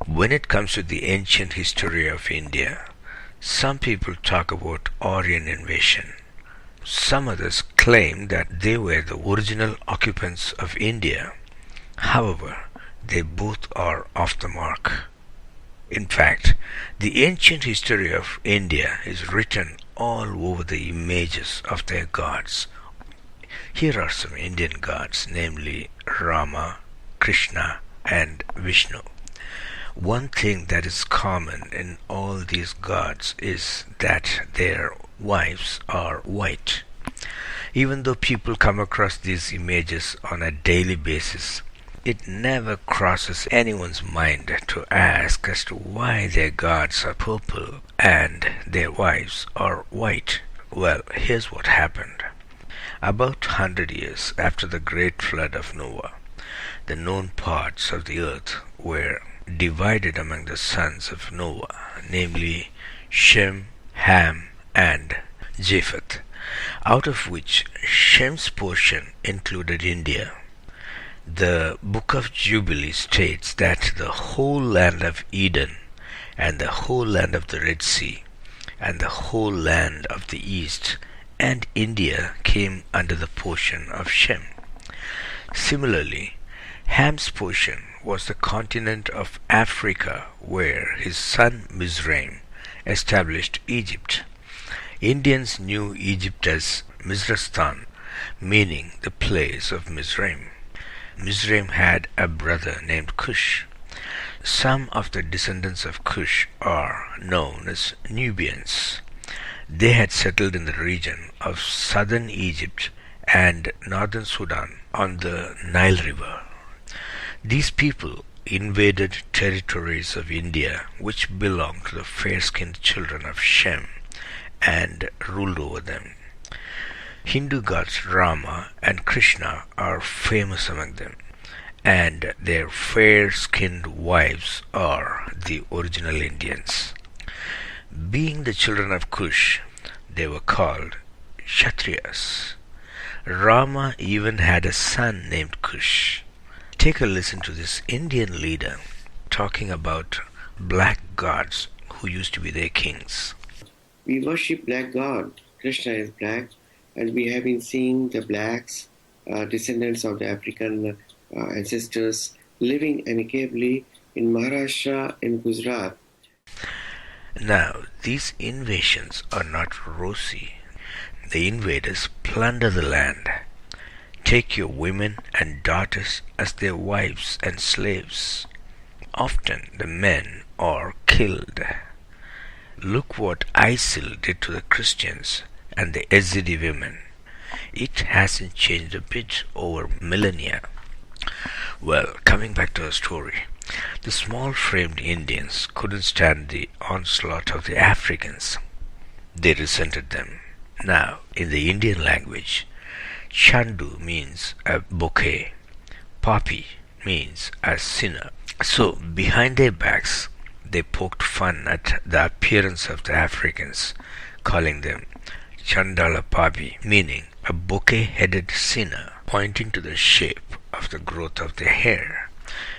When it comes to the ancient history of India, some people talk about Aryan invasion. Some others claim that they were the original occupants of India. However, they both are off the mark. In fact, the ancient history of India is written all over the images of their gods. Here are some Indian gods, namely Rama, Krishna, and Vishnu. One thing that is common in all these gods is that their wives are white. Even though people come across these images on a daily basis, it never crosses anyone's mind to ask as to why their gods are purple and their wives are white. Well, here's what happened. About 100 years after the great flood of Noah, the known parts of the earth were divided among the sons of Noah, namely Shem, Ham, and Japheth, out of which Shem's portion included India. The Book of Jubilee states that the whole land of Eden, and the whole land of the Red Sea, and the whole land of the east, and India came under the portion of Shem. Similarly, Ham's portion was the continent of Africa, where his son Mizraim established Egypt. Indians knew Egypt as Mizrastan, meaning the place of Mizraim. Mizraim had a brother named Cush. Some of the descendants of Cush are known as Nubians. They had settled in the region of southern Egypt and northern Sudan on the Nile River. These people invaded territories of India which belonged to the fair-skinned children of Shem and ruled over them. Hindu gods Rama and Krishna are famous among them, and their fair-skinned wives are the original Indians. Being the children of Kush, they were called Kshatriyas. Rama even had a son named Kush. Take a listen to this Indian leader talking about black gods who used to be their kings. We worship black god. Krishna is black, and we have been seeing the blacks, descendants of the African ancestors, living amicably in Maharashtra and Gujarat. Now, these invasions are not rosy. The invaders plunder the land, take your women and daughters as their wives and slaves. Often the men are killed. Look what ISIL did to the Christians and the Yazidi women. It hasn't changed a bit over millennia. Well, coming back to our story, the small-framed Indians couldn't stand the onslaught of the Africans. They resented them. Now, in the Indian language, Chandu means a bouquet, Papi means a sinner. So, behind their backs, they poked fun at the appearance of the Africans, calling them Chandala Papi, meaning a bouquet-headed sinner, pointing to the shape of the growth of their hair.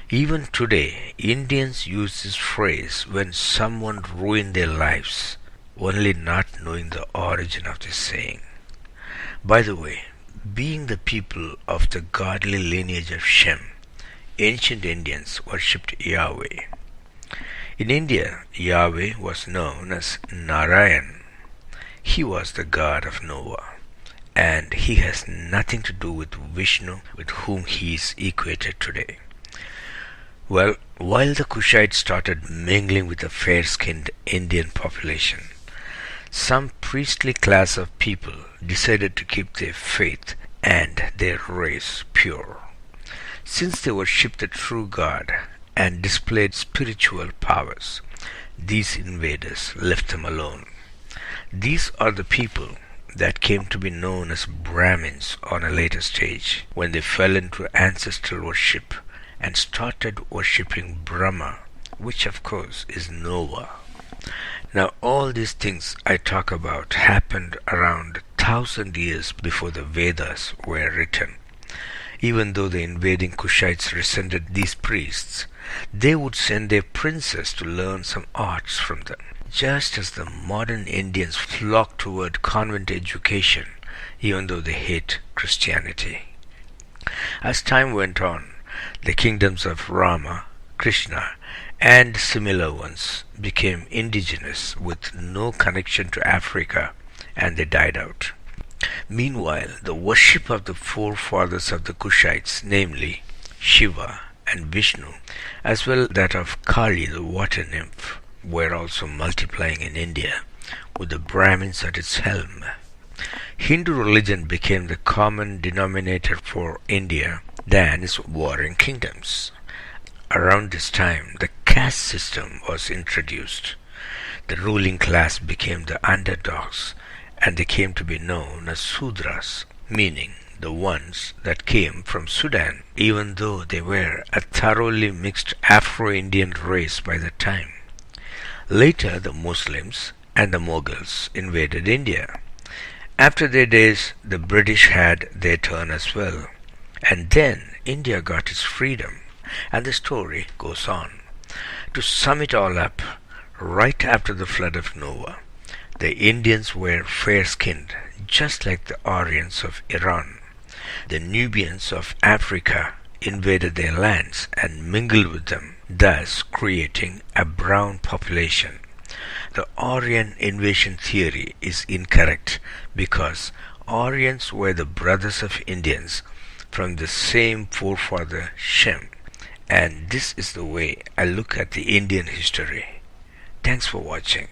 Even today, Indians use this phrase when someone ruined their lives, only not knowing the origin of this saying. By the way, being the people of the godly lineage of Shem, ancient Indians worshipped Yahweh. In India, Yahweh was known as Narayan. He was the god of Noah, and he has nothing to do with Vishnu, with whom he is equated today. Well, while the Kushites started mingling with the fair-skinned Indian population, some priestly class of people decided to keep their faith and their race pure. Since they worshipped the true God and displayed spiritual powers, these invaders left them alone. These are the people that came to be known as Brahmins on a later stage, when they fell into ancestral worship and started worshipping Brahma, which of course is Noah. Now all these things I talk about happened around 1,000 years before the Vedas were written. Even though the invading Kushites resented these priests, they would send their princes to learn some arts from them. Just as the modern Indians flock toward convent education, even though they hate Christianity. As time went on, the kingdoms of Rama, Krishna, and similar ones became indigenous with no connection to Africa, and they died out. Meanwhile, the worship of the forefathers of the Kushites, namely Shiva and Vishnu, as well that of Kali, the water nymph, were also multiplying in India, with the Brahmins at its helm. Hindu religion became the common denominator for India than its warring kingdoms. Around this time, the caste system was introduced. The ruling class became the underdogs, and they came to be known as Sudras, meaning the ones that came from Sudan, even though they were a thoroughly mixed Afro-Indian race by the time. Later, the Muslims and the Mughals invaded India. After their days, the British had their turn as well. And then India got its freedom, and the story goes on. To sum it all up, right after the flood of Noah, the Indians were fair-skinned, just like the Aryans of Iran. The Nubians of Africa invaded their lands and mingled with them, thus creating a brown population. The Aryan invasion theory is incorrect because Aryans were the brothers of Indians from the same forefather Shem, and this is the way I look at the Indian history. Thanks for watching.